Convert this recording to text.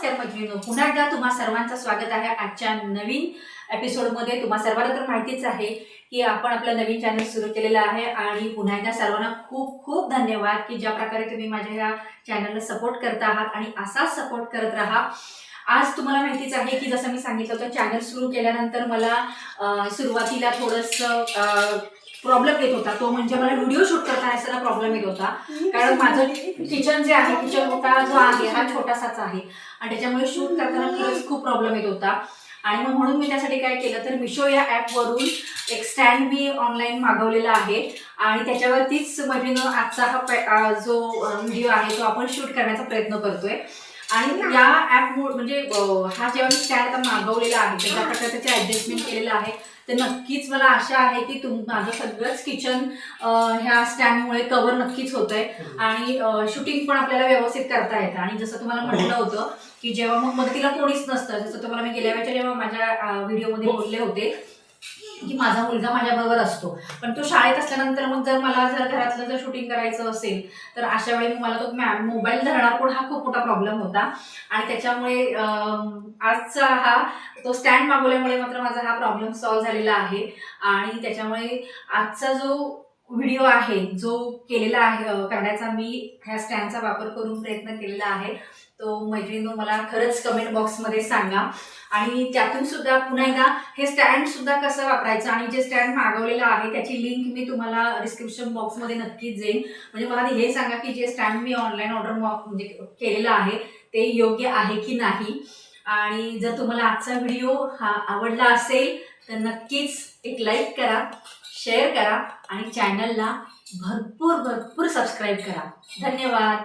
नमस्कार मैत्रिणींनो, पुन्हा एकदा तुम्हा सर्वांचं स्वागत आहे आजच्या नवीन एपिसोडमध्ये। तुम्हा सर्वांना तर माहितीच आहे की आपण आपलं नवीन चॅनल सुरू केलेलं आहे आणि पुन्हा एकदा सर्वांना खूप खूप धन्यवाद की ज्या प्रकारे तुम्ही माझ्या ह्या चॅनलला सपोर्ट करत आहात आणि असाच सपोर्ट करत राहा। आज तुम्हाला माहितीच आहे की जसं मी सांगितलं होतं, चॅनल सुरू केल्यानंतर मला सुरुवातीला थोडंसं प्रॉब्लेम येत होता। तो म्हणजे मला व्हिडिओ शूट करताना असताना प्रॉब्लेम येत होता, कारण माझं किचन जे आहे, किचन ओटा जो आहे हा छोटासाच आहे आणि त्याच्यामुळे शूट करताना खरंच खूप प्रॉब्लेम येत होता। आणि मग म्हणून मी त्यासाठी काय केलं तर मिशो या ॲपवरून एक स्टँड मी ऑनलाईन मागवलेला आहे आणि त्याच्यावरतीच मैत्रिणींनो आजचा हा जो व्हिडिओ आहे तो आपण शूट करण्याचा प्रयत्न करतोय। आणि या ॲप म्हणजे हा जेव्हा मी स्टँड आता मागवलेला आहे त्याच्या प्रकारे त्याचे ॲडजस्टमेंट केलेलं आहे, तर नक्कीच मला आशा आहे की माझं सगळंच किचन ह्या स्टँडमुळे कव्हर नक्कीच होतंय आणि शूटिंग पण आपल्याला व्यवस्थित करता येतं। आणि जसं तुम्हाला म्हटलं होतं की जेव्हा मग मदतीला कोणीच नसतं, जसं तुम्हाला मी गेल्या वेळेच्या जेव्हा माझ्या व्हिडिओमध्ये बोलले होते की माझा मुलगा माझ्याबरोबर असतो, पण तो शाळेत असल्यानंतर मग जर मला घरातलं जर शूटिंग करायचं असेल तर अशा वेळी मला तो मोबाईल धरणार पण हा खूप मोठा प्रॉब्लेम होता। आणि त्याच्यामुळे आजचा हा तो स्टँड मागवल्यामुळे मात्र माझा हा प्रॉब्लेम सॉल्व्ह झालेला आहे। आणि त्याच्यामुळे आजचा जो व्हिडिओ आहे जो केलेला आहे करण्याचा मी ह्या स्टँडचा वापर करून प्रयत्न केलेला आहे, तो मैत्रिणींनो मला खरंच कमेंट बॉक्समध्ये सांगा। आणि त्यातून सुद्धा पुन्हा एकदा हे स्टँड सुद्धा कसं वापरायचं आणि जे स्टँड मागवलेलं आहे त्याची लिंक मी तुम्हाला डिस्क्रिप्शन बॉक्समध्ये नक्कीच देईन। म्हणजे मला हे सांगा की जे स्टँड मी ऑनलाईन ऑर्डर म्हणजे केलेलं आहे ते योग्य आहे की नाही। आणि जर तुम्हाला आजचा व्हिडिओ हा आवडला असेल तर नक्कीच एक लाईक करा, शेअर करा आणि चॅनलला भरपूर सबस्क्राईब करा। धन्यवाद।